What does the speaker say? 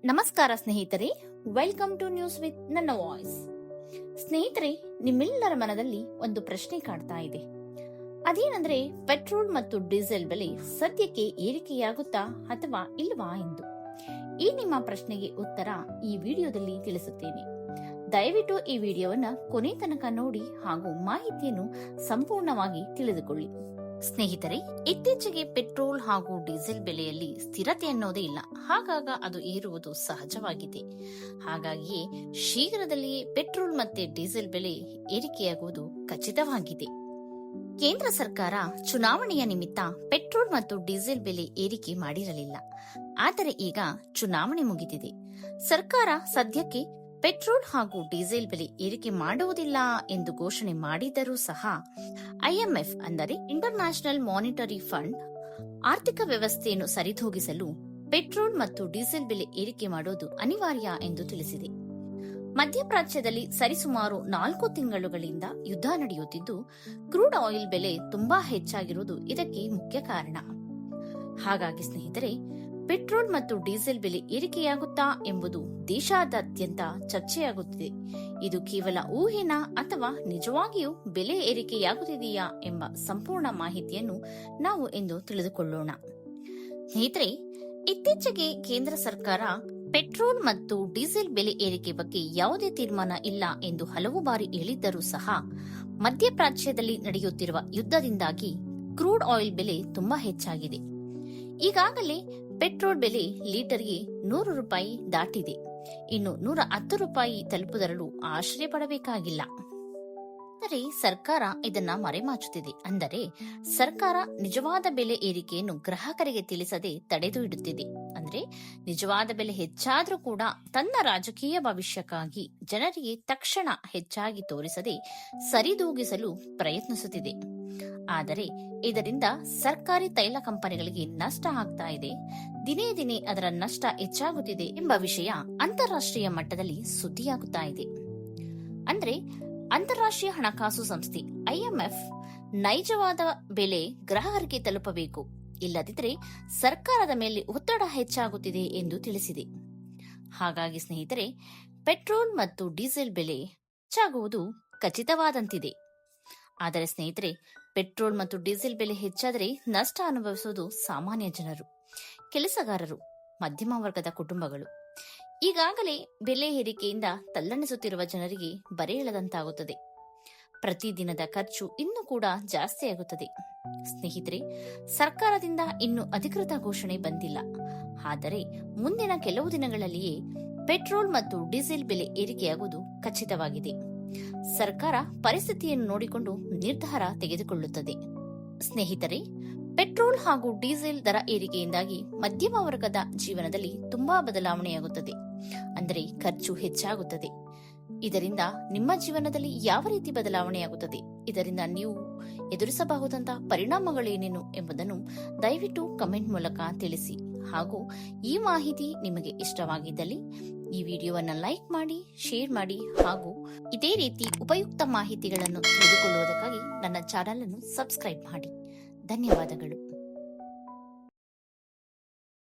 ನಮಸ್ಕಾರ ಸ್ನೇಹಿತರೆ, welcome two news with ನನ್ನ ವಾಯ್ಸ್. ಸ್ನೇಹಿತರೆ, ನಿಮ್ಮೆಲ್ಲರ ಮನದಲ್ಲಿ ಒಂದು ಪ್ರಶ್ನೆ ಕಾಡ್ತಾ ಇದೆ. ಅದೇನೆಂದ್ರೆ, ಪೆಟ್ರೋಲ್ ಮತ್ತು ಡೀಸೆಲ್ ಬೆಲೆ ಸದ್ಯಕ್ಕೆ ಏರಿಕೆಯಾಗುತ್ತಾ ಅಥವಾ ಇಲ್ವಾ ಎಂದು. ಈ ನಿಮ್ಮ ಪ್ರಶ್ನೆಗೆ ಉತ್ತರ ಈ ವಿಡಿಯೋದಲ್ಲಿ ತಿಳಿಸುತ್ತೇನೆ. ದಯವಿಟ್ಟು ಈ ವಿಡಿಯೋವನ್ನ ಕೊನೆ ತನಕ ನೋಡಿ ಹಾಗೂ ಮಾಹಿತಿಯನ್ನು ಸಂಪೂರ್ಣವಾಗಿ ತಿಳಿದುಕೊಳ್ಳಿ. ಸ್ನೇಹಿತರೆ, ಇತ್ತೀಚೆಗೆ ಪೆಟ್ರೋಲ್ ಹಾಗೂ ಡೀಸೆಲ್ ಬೆಲೆಯಲ್ಲಿ ಸ್ಥಿರತೆ ಅನ್ನೋದೇ ಇಲ್ಲ. ಹಾಗಾಗ ಅದು ಏರುವುದು ಸಹಜವಾಗಿದೆ. ಹಾಗಾಗಿಯೇ ಶೀಘ್ರದಲ್ಲಿಯೇ ಪೆಟ್ರೋಲ್ ಮತ್ತೆ ಡೀಸೆಲ್ ಬೆಲೆ ಏರಿಕೆಯಾಗುವುದು ಖಚಿತವಾಗಿದೆ. ಕೇಂದ್ರ ಸರ್ಕಾರ ಚುನಾವಣೆಯ ನಿಮಿತ್ತ ಪೆಟ್ರೋಲ್ ಮತ್ತು ಡೀಸೆಲ್ ಬೆಲೆ ಏರಿಕೆ ಮಾಡಿರಲಿಲ್ಲ. ಆದರೆ ಈಗ ಚುನಾವಣೆ ಮುಗಿದಿದೆ. ಸರ್ಕಾರ ಸದ್ಯಕ್ಕೆ ಪೆಟ್ರೋಲ್ ಹಾಗೂ ಡೀಸೆಲ್ ಬೆಲೆ ಏರಿಕೆ ಮಾಡುವುದಿಲ್ಲ ಎಂದು ಘೋಷಣೆ ಮಾಡಿದರೂ ಸಹ ಐಎಂಎಫ್ ಅಂದರೆ ಇಂಟರ್ನ್ಯಾಷನಲ್ ಮಾನಿಟರಿ ಫಂಡ್ ಆರ್ಥಿಕ ವ್ಯವಸ್ಥೆಯನ್ನು ಸರಿದೂಗಿಸಲು ಪೆಟ್ರೋಲ್ ಮತ್ತು ಡೀಸೆಲ್ ಬೆಲೆ ಏರಿಕೆ ಮಾಡುವುದು ಅನಿವಾರ್ಯ ಎಂದು ತಿಳಿಸಿದೆ. ಮಧ್ಯಪ್ರಾಚ್ಯದಲ್ಲಿ ಸರಿಸುಮಾರು 4 ತಿಂಗಳುಗಳಿಂದ ಯುದ್ಧ ನಡೆಯುತ್ತಿದ್ದು, ಕ್ರೂಡ್ ಆಯಿಲ್ ಬೆಲೆ ತುಂಬಾ ಹೆಚ್ಚಾಗಿರುವುದು ಇದಕ್ಕೆ ಮುಖ್ಯ ಕಾರಣ. ಹಾಗಾಗಿ ಸ್ನೇಹಿತರೆ, ಪೆಟ್ರೋಲ್ ಮತ್ತು ಡೀಸೆಲ್ ಬೆಲೆ ಏರಿಕೆಯಾಗುತ್ತಾ ಎಂಬುದು ದೇಶಾದ್ಯಂತ ಚರ್ಚೆಯಾಗುತ್ತಿದೆ. ಇದು ಕೇವಲ ಊಹೆನಾ ಅಥವಾ ನಿಜವಾಗಿಯೂ ಬೆಲೆ ಏರಿಕೆಯಾಗುತ್ತಿದೆಯಾ ಎಂಬ ಸಂಪೂರ್ಣ ಮಾಹಿತಿಯನ್ನು ನಾವು ಇಂದು ತಿಳಿದುಕೊಳ್ಳೋಣ. ಸ್ನೇಹಿತರೆ, ಇತ್ತೀಚೆಗೆ ಕೇಂದ್ರ ಸರ್ಕಾರ ಪೆಟ್ರೋಲ್ ಮತ್ತು ಡೀಸೆಲ್ ಬೆಲೆ ಏರಿಕೆ ಬಗ್ಗೆ ಯಾವುದೇ ತೀರ್ಮಾನ ಇಲ್ಲ ಎಂದು ಹಲವು ಬಾರಿ ಹೇಳಿದ್ದರೂ ಸಹ ಮಧ್ಯಪ್ರಾಚ್ಯದಲ್ಲಿ ನಡೆಯುತ್ತಿರುವ ಯುದ್ಧದಿಂದಾಗಿ ಕ್ರೂಡ್ ಆಯಿಲ್ ಬೆಲೆ ತುಂಬಾ ಹೆಚ್ಚಾಗಿದೆ. ಈಗಾಗಲೇ ಪೆಟ್ರೋಲ್ ಬೆಲೆ ಲೀಟರ್ಗೆ 100 ರೂಪಾಯಿ ದಾಟಿದೆ. ಇನ್ನು 110 ರೂಪಾಯಿ ತಲುಪುವುದರಲ್ಲೂ ಆಶ್ಚರ್ಯ ಪಡಬೇಕಾಗಿಲ್ಲ. ಆದರೆ ಸರ್ಕಾರ ಇದನ್ನ ಮರೆಮಾಚುತ್ತಿದೆ. ಅಂದರೆ ಸರ್ಕಾರ ನಿಜವಾದ ಬೆಲೆ ಏರಿಕೆಯನ್ನು ಗ್ರಾಹಕರಿಗೆ ತಿಳಿಸದೆ ತಡೆದು ಇಡುತ್ತಿದೆ. ಅಂದ್ರೆ ನಿಜವಾದ ಬೆಲೆ ಹೆಚ್ಚಾದ್ರೂ ಕೂಡ ತನ್ನ ರಾಜಕೀಯ ಭವಿಷ್ಯಕ್ಕಾಗಿ ಜನರಿಗೆ ತಕ್ಷಣ ಹೆಚ್ಚಾಗಿ ತೋರಿಸದೆ ಸರಿದೂಗಿಸಲು ಪ್ರಯತ್ನಿಸುತ್ತಿದೆ. ಆದರೆ ಇದರಿಂದ ಸರ್ಕಾರಿ ತೈಲ ಕಂಪನಿಗಳಿಗೆ ನಷ್ಟ ಆಗ್ತಾ ಇದೆ. ದಿನೇ ದಿನೇ ಅದರ ನಷ್ಟ ಹೆಚ್ಚಾಗುತ್ತಿದೆ ಎಂಬ ವಿಷಯ ಅಂತಾರಾಷ್ಟ್ರೀಯ ಮಟ್ಟದಲ್ಲಿ ಸುದ್ದಿಯಾಗುತ್ತಾ ಇದೆ. ಅಂದ್ರೆ ಅಂತಾರಾಷ್ಟ್ರೀಯ ಹಣಕಾಸು ಸಂಸ್ಥೆ ಐಎಂಎಫ್ ನೈಜವಾದ ಬೆಲೆ ಗ್ರಾಹಕರಿಗೆ ತಲುಪಬೇಕು, ಇಲ್ಲದಿದ್ದರೆ ಸರ್ಕಾರದ ಮೇಲೆ ಒತ್ತಡ ಹೆಚ್ಚಾಗುತ್ತಿದೆ ಎಂದು ತಿಳಿಸಿದೆ. ಹಾಗಾಗಿ ಸ್ನೇಹಿತರೆ, ಪೆಟ್ರೋಲ್ ಮತ್ತು ಡೀಸೆಲ್ ಬೆಲೆ ಹೆಚ್ಚಾಗುವುದು ಖಚಿತವಾದಂತಿದೆ. ಆದರೆ ಸ್ನೇಹಿತರೆ, ಪೆಟ್ರೋಲ್ ಮತ್ತು ಡೀಸೆಲ್ ಬೆಲೆ ಹೆಚ್ಚಾದರೆ ನಷ್ಟ ಅನುಭವಿಸುವುದು ಸಾಮಾನ್ಯ ಜನರು, ಕೆಲಸಗಾರರು, ಮಧ್ಯಮ ವರ್ಗದ ಕುಟುಂಬಗಳು. ಈಗಾಗಲೇ ಬೆಲೆ ಏರಿಕೆಯಿಂದ ತಲ್ಲಣಿಸುತ್ತಿರುವ ಜನರಿಗೆ ಬರೆ ಎಳೆದಂತಾಗುತ್ತದೆ. ಪ್ರತಿದಿನದ ಖರ್ಚು ಇನ್ನೂ ಕೂಡ ಜಾಸ್ತಿಯಾಗುತ್ತದೆ. ಸ್ನೇಹಿತರೆ, ಸರ್ಕಾರದಿಂದ ಇನ್ನೂ ಅಧಿಕೃತ ಘೋಷಣೆ ಬಂದಿಲ್ಲ. ಆದರೆ ಮುಂದಿನ ಕೆಲವು ದಿನಗಳಲ್ಲಿಯೇ ಪೆಟ್ರೋಲ್ ಮತ್ತು ಡೀಸೆಲ್ ಬೆಲೆ ಏರಿಕೆಯಾಗುವುದು ಖಚಿತವಾಗಿದೆ. ಸರ್ಕಾರ ಪರಿಸ್ಥಿತಿಯನ್ನು ನೋಡಿಕೊಂಡು ನಿರ್ಧಾರ ತೆಗೆದುಕೊಳ್ಳುತ್ತದೆ. ಸ್ನೇಹಿತರೆ, ಪೆಟ್ರೋಲ್ ಹಾಗೂ ಡೀಸೆಲ್ ದರ ಏರಿಕೆಯಿಂದಾಗಿ ಮಧ್ಯಮ ವರ್ಗದ ಜೀವನದಲ್ಲಿ ತುಂಬಾ ಬದಲಾವಣೆಯಾಗುತ್ತದೆ. ಅಂದರೆ ಖರ್ಚು ಹೆಚ್ಚಾಗುತ್ತದೆ. ಇದರಿಂದ ನಿಮ್ಮ ಜೀವನದಲ್ಲಿ ಯಾವ ರೀತಿ ಬದಲಾವಣೆಯಾಗುತ್ತದೆ, ಇದರಿಂದ ನೀವು ಎದುರಿಸಬಹುದಂತಹ ಪರಿಣಾಮಗಳೇನೇನು ಎಂಬುದನ್ನು ದಯವಿಟ್ಟು ಕಮೆಂಟ್ ಮೂಲಕ ತಿಳಿಸಿ. ಹಾಗೂ ಈ ಮಾಹಿತಿ ನಿಮಗೆ ಇಷ್ಟವಾಗಿದ್ದಲ್ಲಿ ಈ ವಿಡಿಯೋವನ್ನು ಲೈಕ್ ಮಾಡಿ, ಶೇರ್ ಮಾಡಿ ಹಾಗೂ ಇದೇ ರೀತಿ ಉಪಯುಕ್ತ ಮಾಹಿತಿಗಳನ್ನು ತಿಳಿದುಕೊಳ್ಳುವುದಕ್ಕಾಗಿ ನನ್ನ ಚಾನೆಲ್ ಅನ್ನು ಸಬ್ಸ್ಕ್ರೈಬ್ ಮಾಡಿ. ಧನ್ಯವಾದಗಳು.